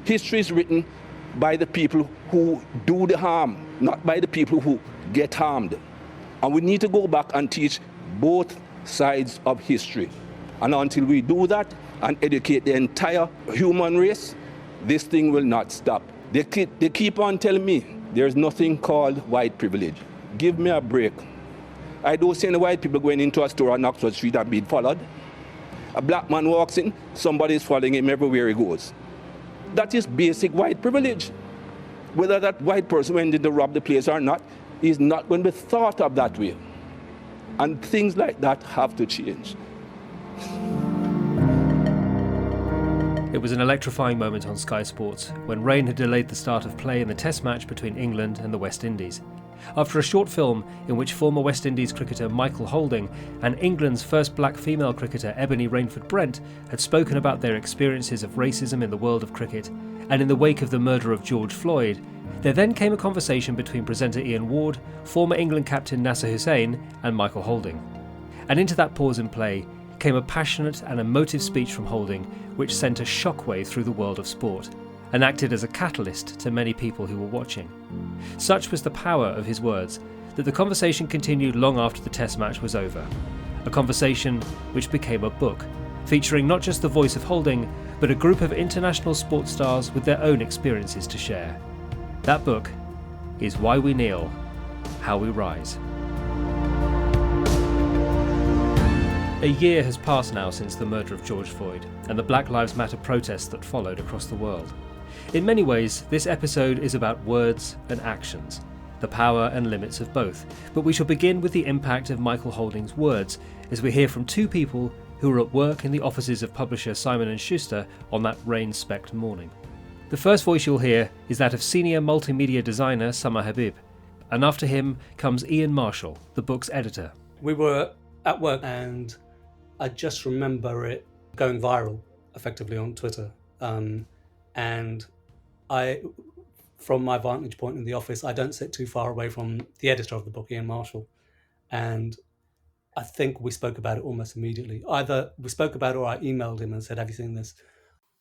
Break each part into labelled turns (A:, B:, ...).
A: History is written by the people who do the harm, not by the people who get harmed. And we need to go back and teach both sides of history. And until we do that and educate the entire human race, this thing will not stop. They keep on telling me there's nothing called white privilege. Give me a break. I don't see any white people going into a store on Oxford Street and being followed. A black man walks in, somebody's following him everywhere he goes. That is basic white privilege. Whether that white person went in to rob the place or not is not going to be thought of that way. And things like that have to change.
B: It was an electrifying moment on Sky Sports when rain had delayed the start of play in the Test match between England and the West Indies. After a short film in which former West Indies cricketer Michael Holding and England's first black female cricketer Ebony Rainford Brent had spoken about their experiences of racism in the world of cricket, and in the wake of the murder of George Floyd, there then came a conversation between presenter Ian Ward, former England captain Nasser Hussain and Michael Holding. And into that pause in play came a passionate and emotive speech from Holding which sent a shockwave through the world of sport and acted as a catalyst to many people who were watching. Such was the power of his words that the conversation continued long after the Test match was over. A conversation which became a book, featuring not just the voice of Holding, but a group of international sports stars with their own experiences to share. That book is Why We Kneel, How We Rise. A year has passed now since the murder of George Floyd and the Black Lives Matter protests that followed across the world. In many ways, this episode is about words and actions, the power and limits of both. But we shall begin with the impact of Michael Holding's words as we hear from two people who were at work in the offices of publisher Simon & Schuster on that rain-specked morning. The first voice you'll hear is that of senior multimedia designer Summer Habib, and after him comes Ian Marshall, the book's editor.
C: We were at work and I just remember it going viral effectively on Twitter. And I, from my vantage point in the office, I don't sit too far away from the editor of the book, Ian Marshall. And I think we spoke about it almost immediately. Either we spoke about it or I emailed him and said, have you seen this?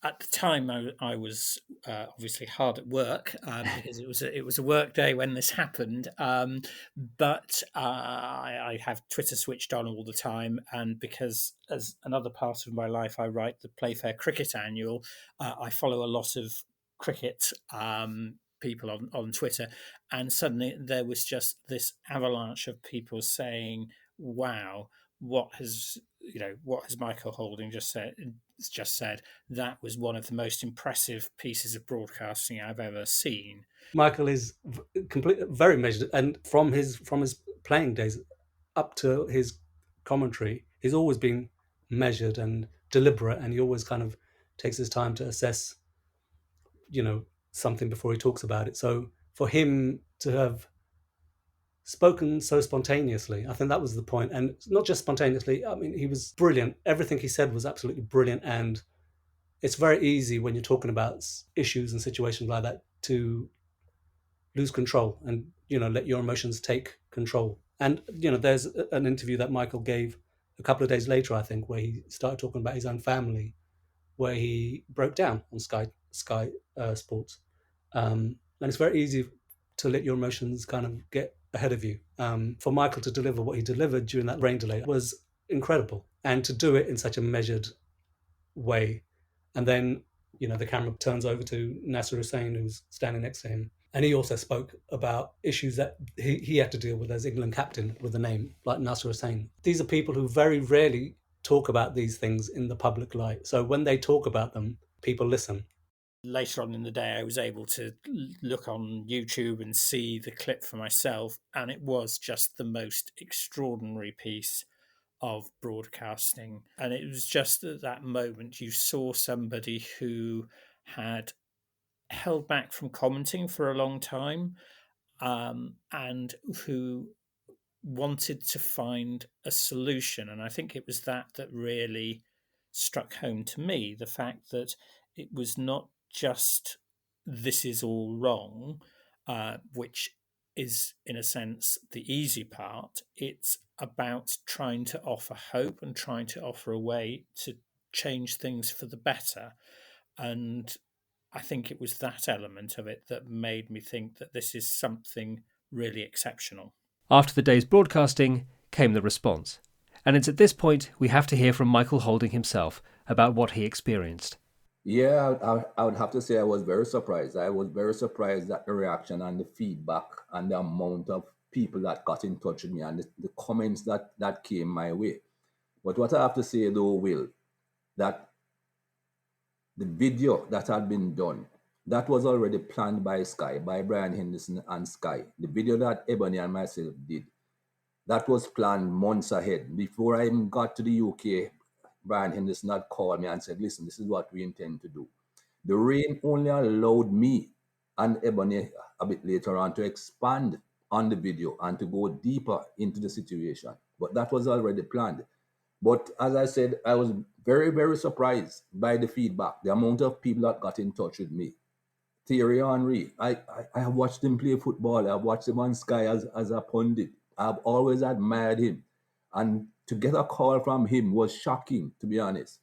D: At the time, I was obviously hard at work because it was a work day when this happened. But I have Twitter switched on all the time, and because as another part of my life, I write the Playfair Cricket Annual. I follow a lot of cricket people on Twitter, and suddenly there was just this avalanche of people saying, "Wow, what has Michael Holding just said, that was one of the most impressive pieces of broadcasting I've ever seen."
C: Michael is very measured, and from his playing days up to his commentary, he's always been measured and deliberate, and he always kind of takes his time to assess, something before he talks about it. So for him to have spoken so spontaneously, I think that was the point. And not just spontaneously, I mean, he was brilliant. Everything he said was absolutely brilliant. And it's very easy when you're talking about issues and situations like that to lose control and, let your emotions take control. And, there's an interview that Michael gave a couple of days later, I think, where he started talking about his own family, where he broke down on Sky Sports. And it's very easy to let your emotions kind of get ahead of you. For Michael to deliver what he delivered during that rain delay was incredible, and to do it in such a measured way. And then, the camera turns over to Nasser Hussain, who's standing next to him, and he also spoke about issues that he had to deal with as England captain with a name like Nasser Hussain. These are people who very rarely talk about these things in the public light. So when they talk about them, people listen.
D: Later on in the day, I was able to look on YouTube and see the clip for myself, and it was just the most extraordinary piece of broadcasting. And it was just at that moment you saw somebody who had held back from commenting for a long time, and who wanted to find a solution. And I think it was that really struck home to me, the fact that it was not just this is all wrong, which is in a sense the easy part. It's about trying to offer hope and trying to offer a way to change things for the better. And I think it was that element of it that made me think that this is something really exceptional.
B: After the day's broadcasting came the response. And it's at this point we have to hear from Michael Holding himself about what he experienced.
A: Yeah, I would have to say I was very surprised. I was very surprised at the reaction and the feedback and the amount of people that got in touch with me and the comments that came my way. But what I have to say though, Will, that the video that had been done, that was already planned by Sky, by Brian Henderson and Sky. The video that Ebony and myself did, that was planned months ahead. Before I even got to the UK, Brian Henderson had called me and said, listen, this is what we intend to do. The rain only allowed me and Ebony a bit later on to expand on the video and to go deeper into the situation. But that was already planned. But as I said, I was very, very surprised by the feedback, the amount of people that got in touch with me. Thierry Henry, I have watched him play football. I've watched him on Sky as a pundit. I've always admired him. And to get a call from him was shocking, to be honest.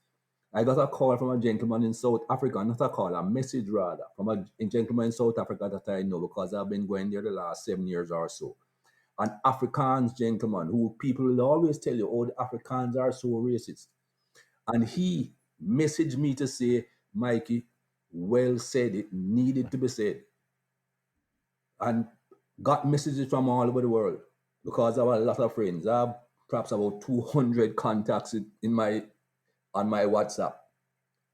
A: I got a call from a gentleman in South Africa, not a call, a message rather, from a gentleman in South Africa that I know because I've been going there the last 7 years or so. An Afrikaans gentleman who people will always tell you, oh, the Africans are so racist. And he messaged me to say, Mikey, well said, it needed to be said. And got messages from all over the world because I have a lot of friends. I have perhaps about 200 contacts on my WhatsApp.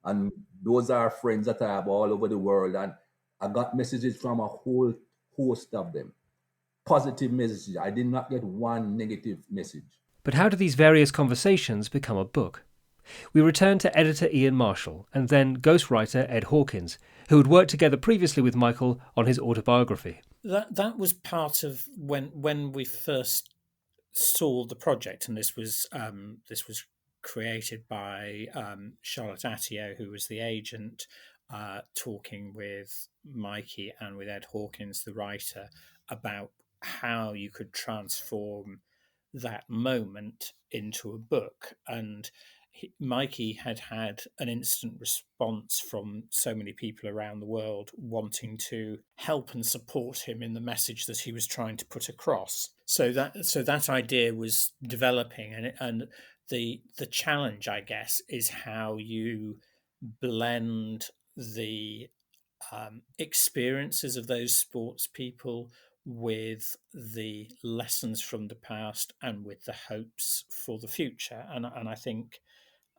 A: And those are friends that I have all over the world. And I got messages from a whole host of them. Positive messages. I did not get one negative message.
B: But how do these various conversations become a book? We return to editor Ian Marshall and then ghostwriter Ed Hawkins, who had worked together previously with Michael on his autobiography.
D: That was part of when we first saw the project, and this was created by Charlotte Attio, who was the agent, talking with Mikey and with Ed Hawkins, the writer, about how you could transform that moment into a book. And Mikey had an instant response from so many people around the world wanting to help and support him in the message that he was trying to put across. So that idea was developing, and the challenge, I guess, is how you blend the experiences of those sports people with the lessons from the past and with the hopes for the future. And I think,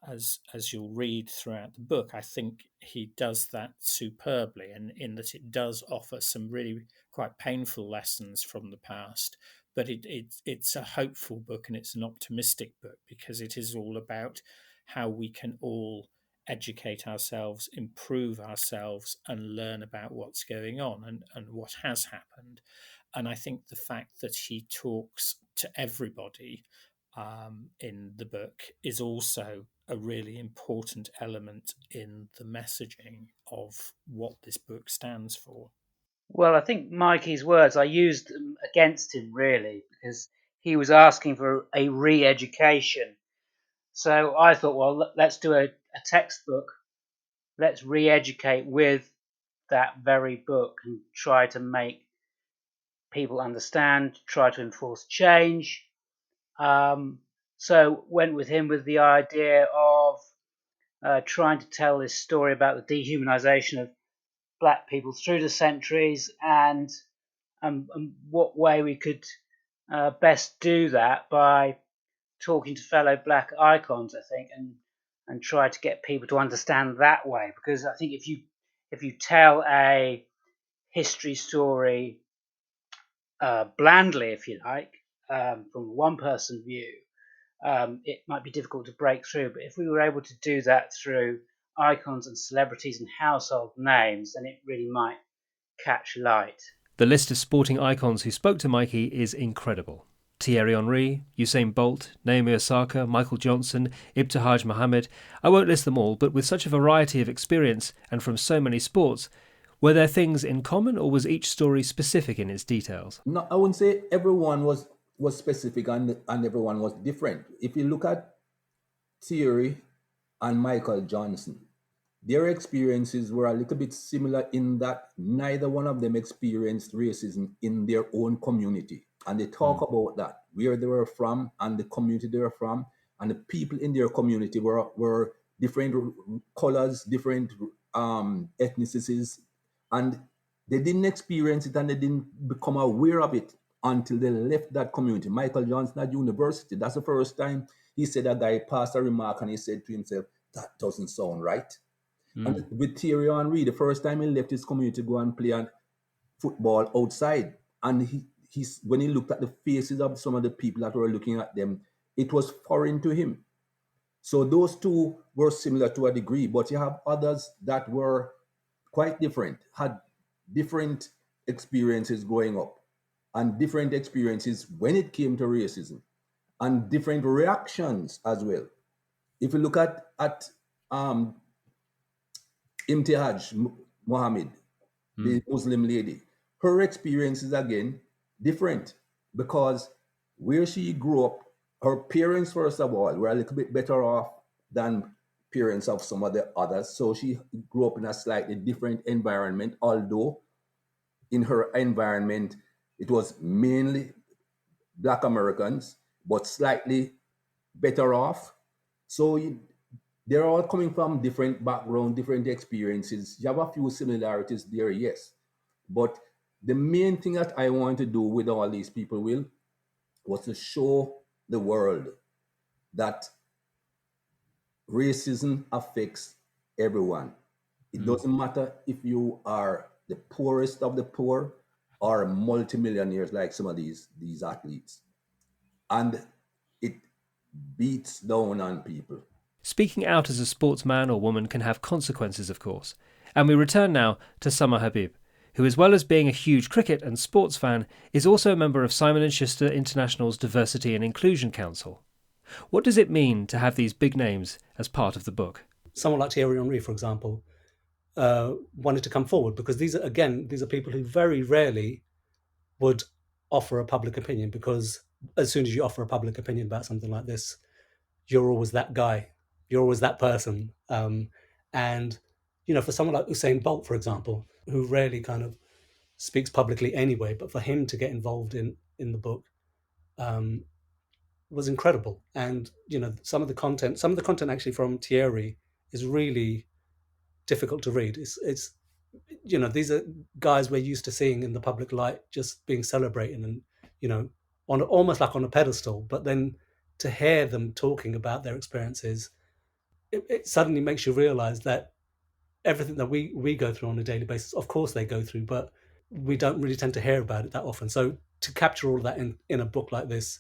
D: as you'll read throughout the book, I think he does that superbly, and in that it does offer some really quite painful lessons from the past, but it's a hopeful book and it's an optimistic book because it is all about how we can all educate ourselves, improve ourselves, and learn about what's going on and what has happened. And I think the fact that he talks to everybody in the book is also a really important element in the messaging of what this book stands for.
E: Well, I think Mikey's words, I used them against him really because he was asking for a re-education. So I thought, well, let's do a textbook. Let's re-educate with that very book and try to make people understand, try to enforce change. So went with him with the idea of trying to tell this story about the dehumanization of black people through the centuries and what way we could best do that by talking to fellow black icons, I think, and try to get people to understand that way. Because I think if you tell a history story blandly, if you like, from one person view, it might be difficult to break through. But if we were able to do that through icons and celebrities and household names, then it really might catch light.
B: The list of sporting icons who spoke to Mikey is incredible. Thierry Henry, Usain Bolt, Naomi Osaka, Michael Johnson, Ibtihaj Mohammed. I won't list them all, but with such a variety of experience and from so many sports, were there things in common or was each story specific in its details?
A: No, I wouldn't say everyone was specific and everyone was different. If you look at Thierry and Michael Johnson, their experiences were a little bit similar in that neither one of them experienced racism in their own community. And they talk about that, where they were from and the community they were from. And the people in their community were different colors, different ethnicities. And they didn't experience it and they didn't become aware of it until they left that community. Michael Johnson at university, that's the first time he said a guy passed a remark and he said to himself, that doesn't sound right. And with Thierry Henry, the first time he left his community to go and play football outside, and he's when he looked at the faces of some of the people that were looking at them, it was foreign to him. So those two were similar to a degree, but you have others that were quite different, had different experiences growing up, and different experiences when it came to racism, and different reactions as well. If you look at Imtihaj Muhammad, the Muslim lady, her experience is again different because where she grew up, her parents, first of all, were a little bit better off than parents of some of the others. So she grew up in a slightly different environment, although in her environment, it was mainly Black Americans, but slightly better off. So they're all coming from different background, different experiences. You have a few similarities there, yes. But the main thing that I want to do with all these people, Will, was to show the world that racism affects everyone. It doesn't matter if you are the poorest of the poor or multimillionaires like some of these athletes. And it beats down on people.
B: Speaking out as a sportsman or woman can have consequences, of course. And we return now to Summer Habib, who, as well as being a huge cricket and sports fan, is also a member of Simon & Schuster International's Diversity and Inclusion Council. What does it mean to have these big names as part of the book?
C: Someone like Thierry Henry, for example, wanted to come forward because these are people who very rarely would offer a public opinion, because as soon as you offer a public opinion about something like this, you're always that guy, you're always that person. And, for someone like Usain Bolt, for example, who rarely kind of speaks publicly anyway, but for him to get involved in the book was incredible. And, some of the content actually from Thierry is really difficult to read. It's these are guys we're used to seeing in the public light, just being celebrated and, on almost like on a pedestal. But then to hear them talking about their experiences, it suddenly makes you realize that everything that we go through on a daily basis, of course they go through, but we don't really tend to hear about it that often. So to capture all of that in a book like this,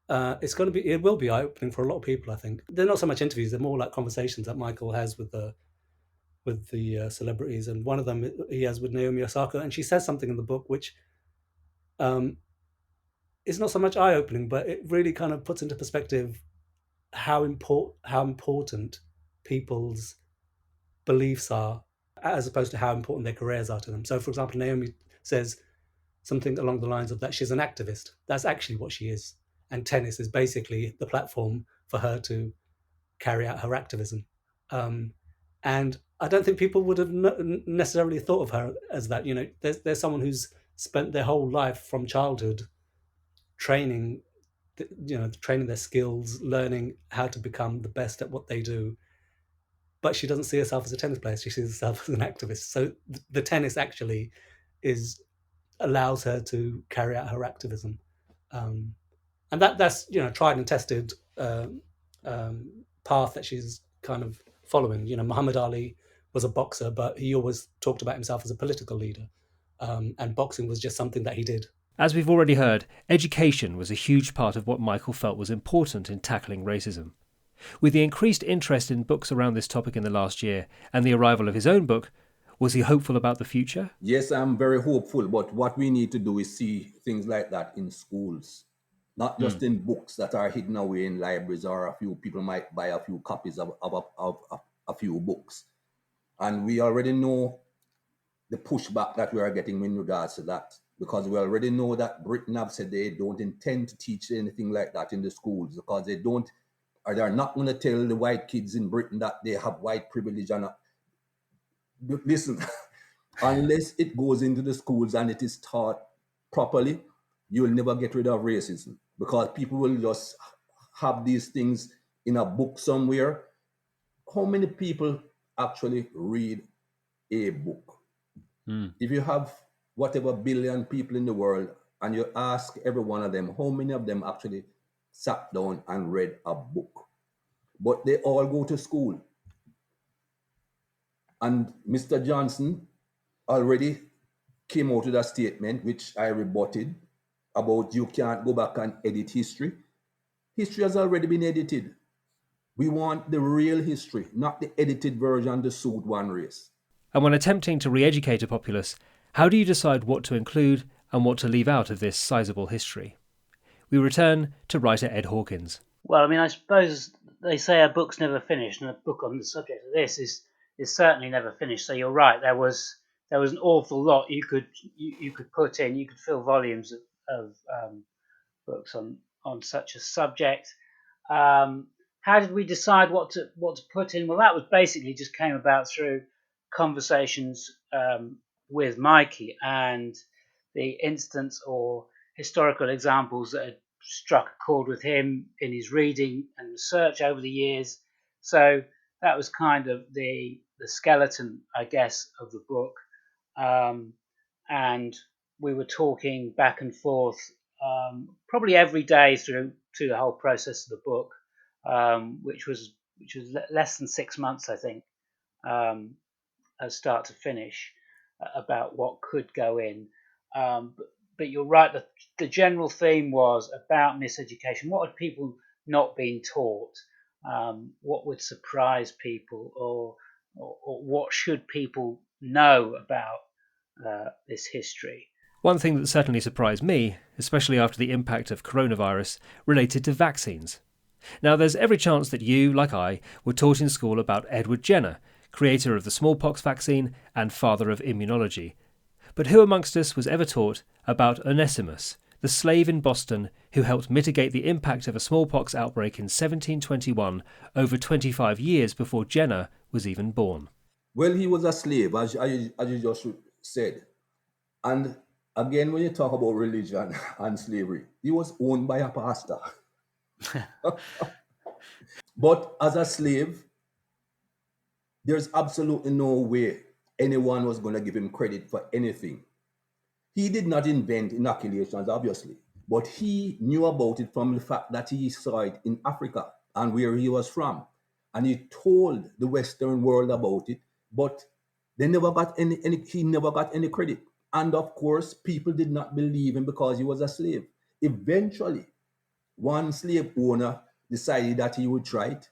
C: it will be eye-opening for a lot of people, I think. They're not so much interviews, they're more like conversations that Michael has with the celebrities, and one of them he has with Naomi Osaka, and she says something in the book which is not so much eye-opening, but it really kind of puts into perspective how important people's beliefs are, as opposed to how important their careers are to them. So, for example, Naomi says something along the lines of that she's an activist. That's actually what she is, and tennis is basically the platform for her to carry out her activism. And I don't think people would have necessarily thought of her as that. There's someone who's spent their whole life from childhood training their skills, learning how to become the best at what they do. But she doesn't see herself as a tennis player. She sees herself as an activist. So the tennis actually allows her to carry out her activism. And that's tried and tested path that she's kind of following. Muhammad Ali was a boxer, but he always talked about himself as a political leader. And boxing was just something that he did.
B: As we've already heard, education was a huge part of what Michael felt was important in tackling racism. With the increased interest in books around this topic in the last year and the arrival of his own book, was he hopeful about the future?
A: Yes, I'm very hopeful, but what we need to do is see things like that in schools, not just in books that are hidden away in libraries, or a few people might buy a few copies of a few books. And we already know the pushback that we are getting in regards to that, because we already know that Britain have said they don't intend to teach anything like that in the schools, because they're not going to tell the white kids in Britain that they have white privilege, and listen, unless it goes into the schools and it is taught properly, you'll never get rid of racism, because people will just have these things in a book somewhere. How many people actually read a book? If you have whatever billion people in the world and you ask every one of them, how many of them actually sat down and read a book? But they all go to school. And Mr. Johnson already came out with a statement, which I rebutted, about you can't go back and edit history. History has already been edited. We want the real history, not the edited version to suit one race.
B: And when attempting to re-educate a populace, how do you decide what to include and what to leave out of this sizable history? We return to writer Ed Hawkins.
E: Well, I mean, I suppose they say a book's never finished, and a book on the subject of this is certainly never finished. So you're right. There was an awful lot you could put in. You could fill volumes of books on such a subject. How did we decide what to put in? Well, that was basically just came about through conversations with Mikey and the instance or historical examples that had struck a chord with him in his reading and research over the years. So that was kind of the skeleton, I guess, of the book. And we were talking back and forth probably every day through the whole process of the book, which was less than 6 months, I think, as start to finish, about what could go in. But you're right. The general theme was about miseducation. What had people not been taught? What would surprise people, or what should people know about this history?
B: One thing that certainly surprised me, especially after the impact of coronavirus, related to vaccines. Now, there's every chance that you, like I, were taught in school about Edward Jenner, creator of the smallpox vaccine and father of immunology. But who amongst us was ever taught about Onesimus, the slave in Boston who helped mitigate the impact of a smallpox outbreak in 1721, over 25 years before Jenner was even born?
A: Well, he was a slave, as you just said. And again, when you talk about religion and slavery, he was owned by a pastor. But as a slave, there's absolutely no way anyone was going to give him credit for anything. He did not invent inoculations, obviously, but he knew about it from the fact that he saw it in Africa and where he was from. And he told the Western world about it, but they never got he never got any credit. And of course, people did not believe him because he was a slave. Eventually, one slave owner decided that he would try it,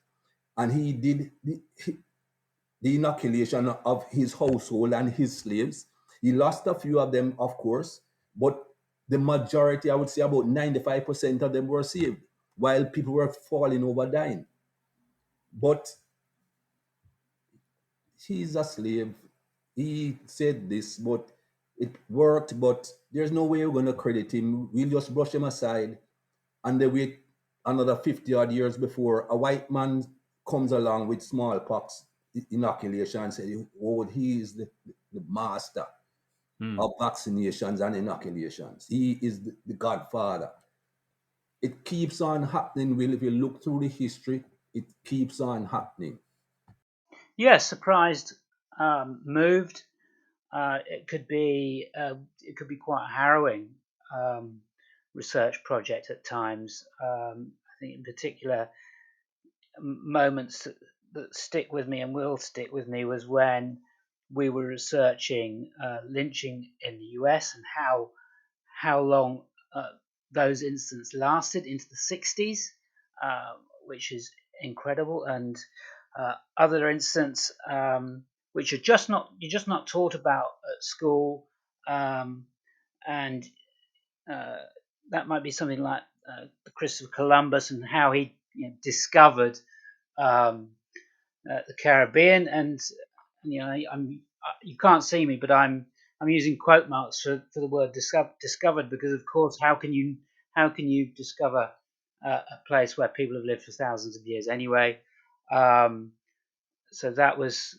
A: and he did the inoculation of his household and his slaves. He lost a few of them, of course, but the majority, I would say about 95% of them were saved, while people were falling over dying. But he's a slave. He said this, but it worked, but there's no way we're going to credit him. We'll just brush him aside, and then wait another 50 odd years before a white man comes along with smallpox inoculation and says, oh, he is the master of vaccinations and inoculations. He is the godfather. It keeps on happening, Will. If you look through the history, it keeps on happening.
E: Yes, surprised, moved. It could be quite a harrowing research project at times. I think in particular moments that stick with me and will stick with me was when we were researching lynching in the US and how long those incidents lasted into the 60s, which is incredible, and other incidents which you're just not taught about at school, and that might be something like the Christopher Columbus and how he discovered the Caribbean, and you can't see me, but I'm using quote marks for the word discovered, because of course how can you discover a place where people have lived for thousands of years anyway. So that was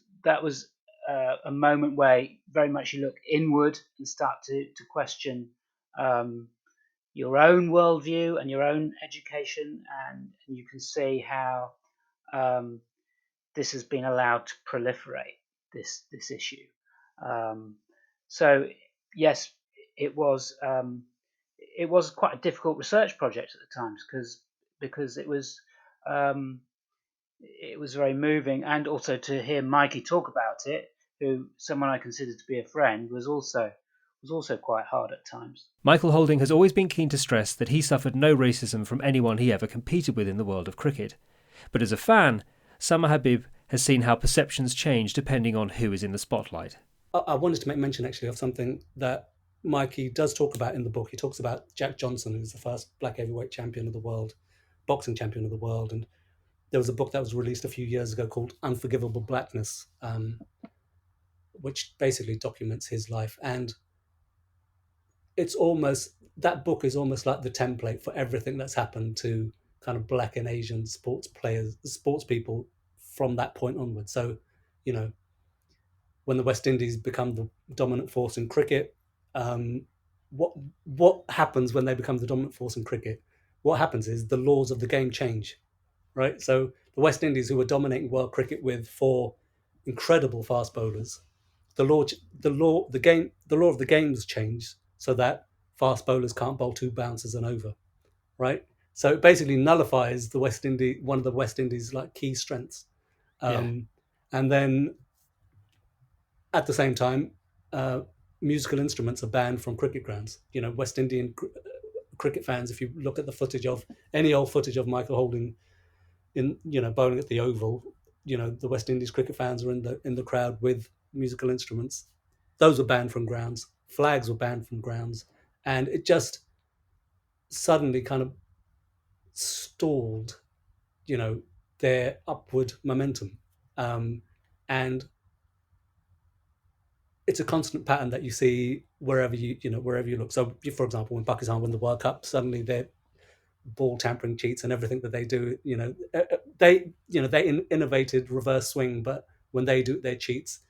E: a moment where very much you look inward and start to question your own worldview and your own education, and you can see how this has been allowed to proliferate, this issue. So yes, it was quite a difficult research project at the times because it was very moving, and also to hear Mikey talk about it, who someone I considered to be a friend, was also quite hard at times.
B: Michael Holding has always been keen to stress that he suffered no racism from anyone he ever competed with in the world of cricket. But as a fan, Sama Habib has seen how perceptions change depending on who is in the spotlight.
C: I wanted to make mention actually of something that Mikey does talk about in the book. He talks about Jack Johnson, who's the first black heavyweight champion of the world, boxing champion of the world. And there was a book that was released a few years ago called Unforgivable Blackness, which basically documents his life. And that book is almost like the template for everything that's happened to kind of black and Asian sports people from that point onward. So, when the West Indies become the dominant force in cricket, what happens when they become the dominant force in cricket? What happens is the laws of the game change, right? So the West Indies, who were dominating world cricket with 4 incredible fast bowlers, the law of the game was changed so that fast bowlers can't bowl 2 bounces and over, right? So it basically nullifies one of the West Indies' like key strengths, and then at the same time, musical instruments are banned from cricket grounds. West Indian cricket fans, if you look at any old footage of Michael Holding bowling at the Oval, the West Indies cricket fans are in the crowd with musical instruments. Those were banned from grounds. Flags were banned from grounds, and it just suddenly kind of stalled, their upward momentum, and it's a constant pattern that you see wherever you look. So, for example, when Pakistan won the World Cup, suddenly they're ball tampering cheats and everything that they do. They innovated reverse swing, but when they do it, they're cheats.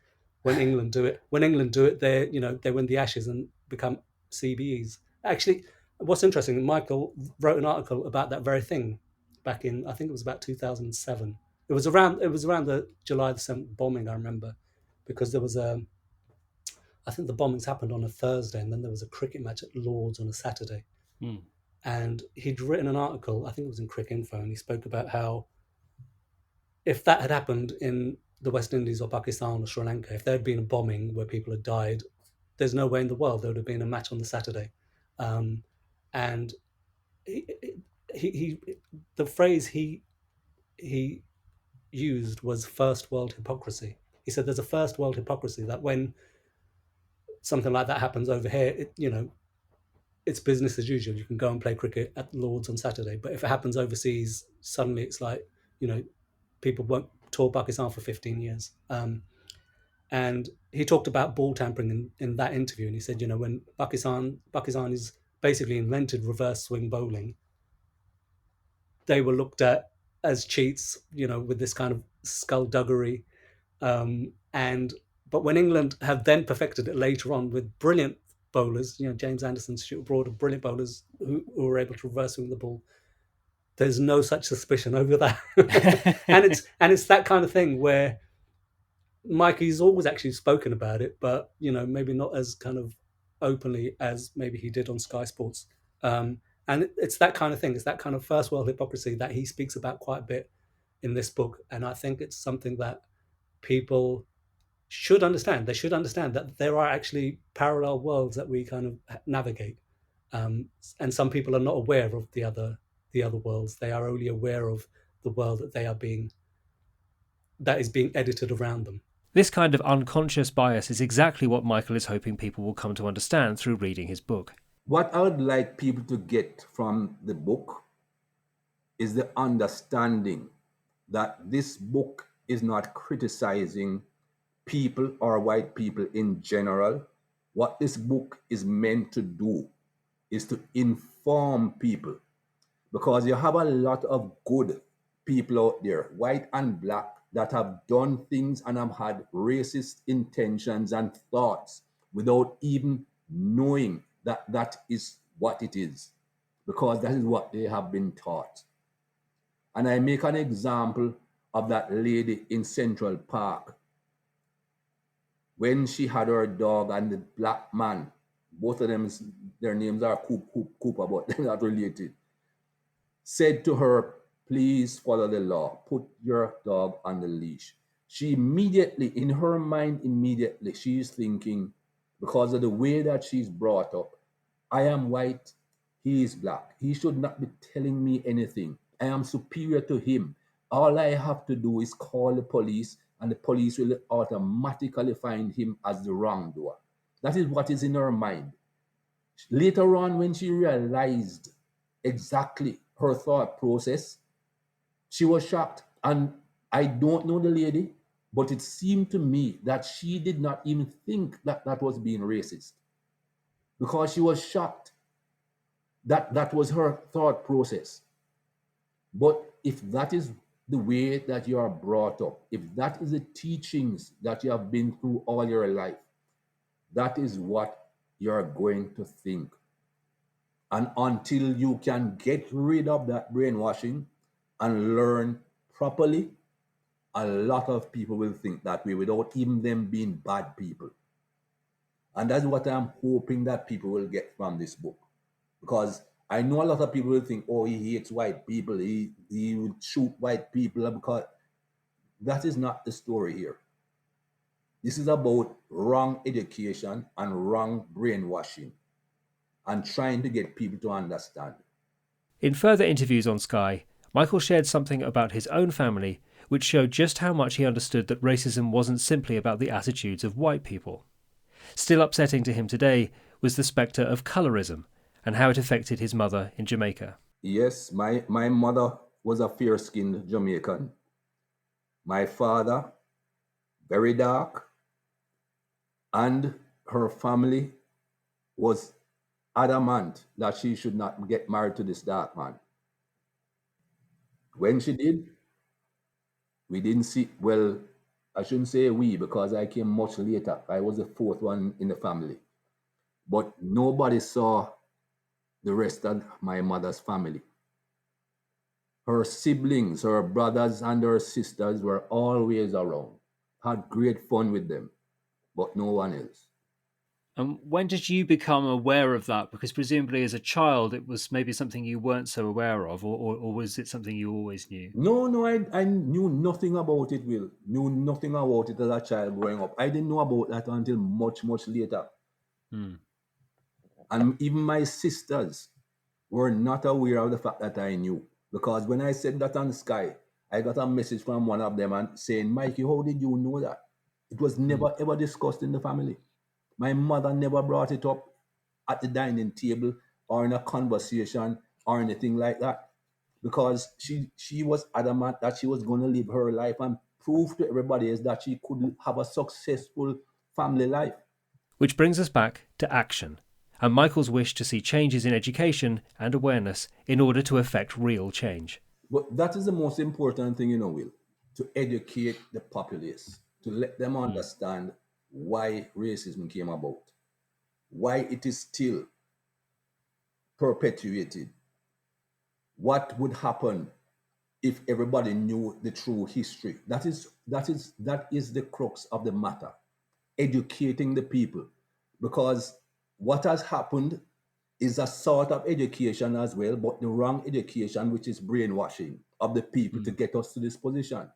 C: When England do it, they win the Ashes and become CBEs. Actually, what's interesting, Michael wrote an article about that very thing back in, I think it was about 2007. It was around the July the 7th bombing, I remember, because there was I think the bombings happened on a Thursday, and then there was a cricket match at Lord's on a Saturday. And he'd written an article, I think it was in Cricket Info, and he spoke about how if that had happened in the West Indies or Pakistan or Sri Lanka, if there had been a bombing where people had died, there's no way in the world there would have been a match on the Saturday. And the phrase he used was first world hypocrisy. He said there's a first world hypocrisy that when something like that happens over here, it's business as usual. You can go and play cricket at Lord's on Saturday. But if it happens overseas, suddenly it's like, people won't tour Pakistan for 15 years. And he talked about ball tampering in that interview. And he said, when Pakistan is basically invented reverse swing bowling, they were looked at as cheats, with this kind of skullduggery. But when England have then perfected it later on with brilliant bowlers, James Anderson, Stuart Broad, are brilliant bowlers who were able to reverse swing the ball, there's no such suspicion over that. and it's that kind of thing where Mikey's always actually spoken about it, but maybe not as kind of openly as maybe he did on Sky Sports. And it's that kind of thing. It's that kind of first world hypocrisy that he speaks about quite a bit in this book. And I think it's something that people should understand. They should understand that there are actually parallel worlds that we kind of navigate. And some people are not aware of the other worlds. They are only aware of the world that is being edited around them.
B: This kind of unconscious bias is exactly what Michael is hoping people will come to understand through reading his book.
A: What I would like people to get from the book is the understanding that this book is not criticizing people or white people in general. What this book is meant to do is to inform people, because you have a lot of good people out there, white and black, that have done things and have had racist intentions and thoughts without even knowing that that is what it is, because that is what they have been taught. And I make an example of that lady in Central Park when she had her dog and the black man, both of them, their names are Cooper, but they're not related, said to her, please follow the law, put your dog on the leash. She immediately, in her mind, immediately, she's thinking, because of the way that she's brought up, I am white, he is black. He should not be telling me anything. I am superior to him. All I have to do is call the police, and the police will automatically find him as the wrongdoer. That is what is in her mind. Later on, when she realized exactly her thought process, she was shocked. And I don't know the lady, but it seemed to me that she did not even think that that was being racist, because she was shocked that that was her thought process. But if that is the way that you are brought up, if that is the teachings that you have been through all your life, that is what you're going to think. And until you can get rid of that brainwashing and learn properly, a lot of people will think that way without even them being bad people. And that's what I'm hoping that people will get from this book. Because I know a lot of people will think, oh, he hates white people, he would shoot white people, because that is not the story here. This is about wrong education and wrong brainwashing and trying to get people to understand.
B: In further interviews on Sky, Michael shared something about his own family which showed just how much he understood that racism wasn't simply about the attitudes of white people. Still upsetting to him today was the spectre of colorism and how it affected his mother in Jamaica.
A: Yes, my mother was a fair-skinned Jamaican. My father, very dark, and her family was adamant that she should not get married to this dark man. When she did, we didn't see, well, I shouldn't say we, because I came much later. I was the fourth one in the family. But nobody saw the rest of my mother's family. Her siblings, her brothers and her sisters were always around, had great fun with them, but no one else.
B: And when did you become aware of that? Because presumably as a child, it was maybe something you weren't so aware of, or was it something you always knew?
A: No, I knew nothing about it, Will. Knew nothing about it as a child growing up. I didn't know about that until much, much later. And even my sisters were not aware of the fact that I knew. Because when I said that on Sky, I got a message from one of them and saying, Mikey, how did you know that? It was never ever discussed in the family. My mother never brought it up at the dining table or in a conversation or anything like that. Because she was adamant that she was going to live her life and prove to everybody else that she could have a successful family life.
B: Which brings us back to action, and Michael's wish to see changes in education and awareness in order to effect real change.
A: But that is the most important thing, Will, to educate the populace, to let them understand why racism came about, why it is still perpetuated, what would happen if everybody knew the true history. That is the crux of the matter, educating the people, because what has happened is a sort of education as well, but the wrong education, which is brainwashing of the people to get us to this position.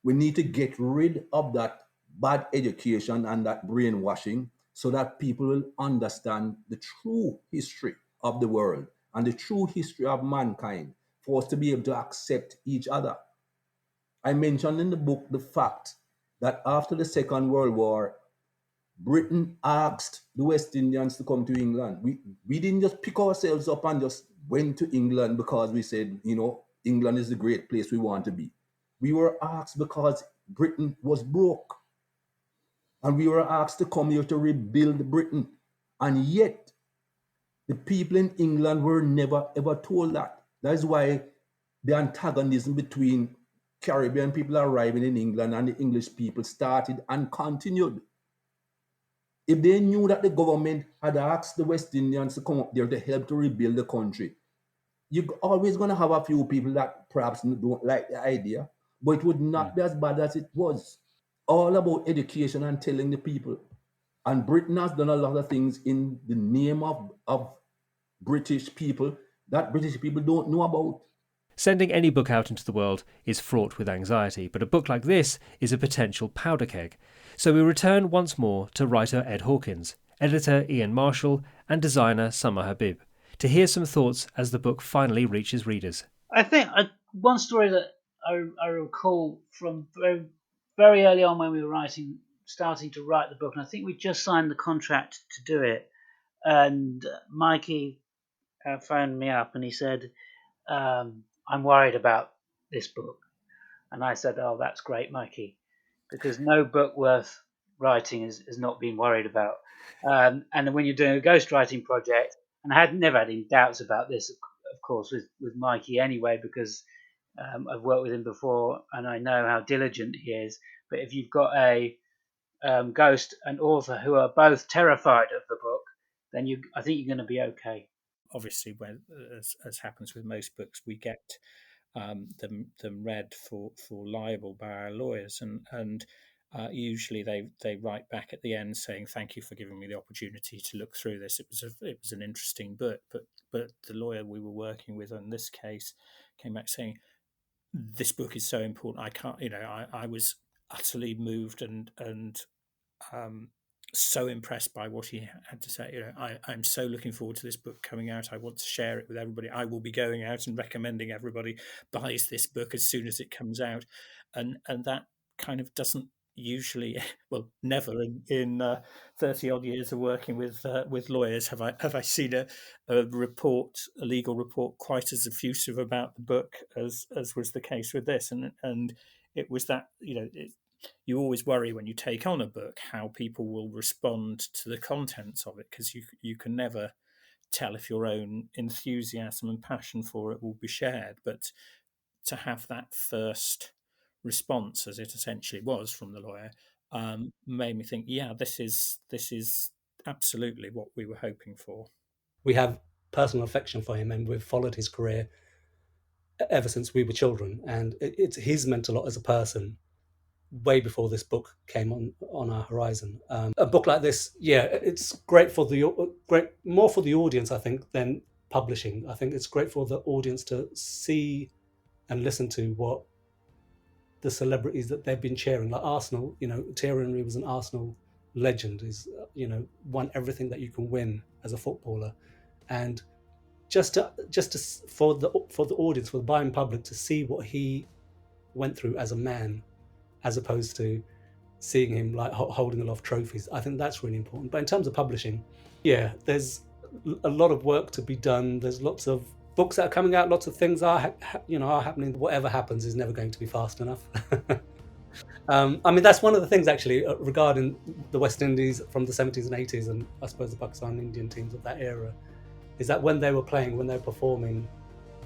A: We need to get rid of that bad education and that brainwashing so that people will understand the true history of the world and the true history of mankind, for us to be able to accept each other. I mentioned in the book the fact that after the Second World War, Britain asked the West Indians to come to England. We didn't just pick ourselves up and just went to England because we said, England is the great place we want to be. We were asked because Britain was broke. And we were asked to come here to rebuild Britain. And yet, the people in England were never ever told that. That is why the antagonism between Caribbean people arriving in England and the English people started and continued. If they knew that the government had asked the West Indians to come up there to help to rebuild the country, you're always going to have a few people that perhaps don't like the idea, but it would not be as bad as it was. All about education and telling the people. And Britain has done a lot of things in the name of British people that British people don't know about.
B: Sending any book out into the world is fraught with anxiety, but a book like this is a potential powder keg. So we return once more to writer Ed Hawkins, editor Ian Marshall, and designer Summer Habib, to hear some thoughts as the book finally reaches readers.
E: I think one story that I recall from very, very early on when we were starting to write the book, and I think we just signed the contract to do it, and Mikey phoned me up and he said, I'm worried about this book. And I said, oh, that's great, Mikey, because no book worth writing is not being worried about. And when you're doing a ghostwriting project, and I had never had any doubts about this, of course, with Mikey anyway, because I've worked with him before and I know how diligent he is. But if you've got a ghost and author who are both terrified of the book, then I think you're going to be okay.
D: Obviously, when as happens with most books, we get them read for libel by our lawyers, and usually they write back at the end saying, "Thank you for giving me the opportunity to look through this. It was an interesting book." But the lawyer we were working with on this case came back saying, "This book is so important. I can't. I was utterly moved and so impressed by what he had to say. I'm so looking forward to this book coming out. I want to share it with everybody. I will be going out and recommending everybody buys this book as soon as it comes out." And that kind of doesn't usually, well, never in 30 odd years of working with lawyers have I seen a legal report quite as effusive about the book as was the case with this. And it was that, you always worry when you take on a book how people will respond to the contents of it, because you can never tell if your own enthusiasm and passion for it will be shared. But to have that first response, as it essentially was from the lawyer, made me think, yeah, this is absolutely what we were hoping for.
C: We have personal affection for him, and we've followed his career ever since we were children, and he's meant a lot as a person way before this book came on our horizon. A book like this, it's great more for the audience, I think, than publishing. I think it's great for the audience to see and listen to what the celebrities that they've been cheering, like Arsenal. Thierry Henry was an Arsenal legend. He's won everything that you can win as a footballer, and just for the audience, for the buying public, to see what he went through as a man, as opposed to seeing him like holding a lot of trophies. I think that's really important. But in terms of publishing, there's a lot of work to be done. There's lots of books that are coming out. Lots of things are happening. Whatever happens is never going to be fast enough. That's one of the things actually regarding the West Indies from the 70s and 80s, and I suppose the Pakistan and Indian teams of that era, is that when they were performing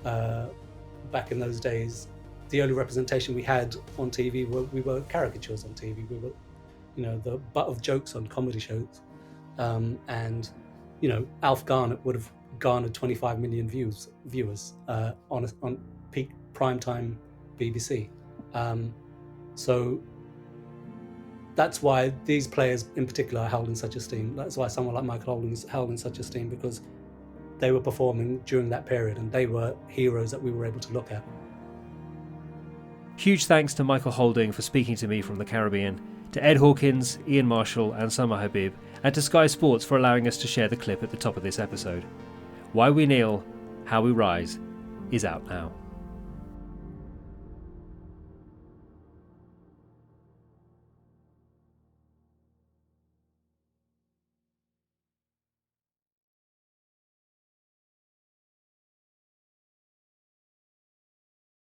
C: back in those days, the only representation we had on TV we were caricatures on TV. We were, the butt of jokes on comedy shows. And Alf Garnett would have garnered 25 million viewers on peak primetime BBC. So that's why these players in particular are held in such esteem. That's why someone like Michael Holding is held in such esteem, because they were performing during that period and they were heroes that we were able to look at.
B: Huge thanks to Michael Holding for speaking to me from the Caribbean, to Ed Hawkins, Ian Marshall and Summer Habib, and to Sky Sports for allowing us to share the clip at the top of this episode. Why We Kneel, How We Rise is out now.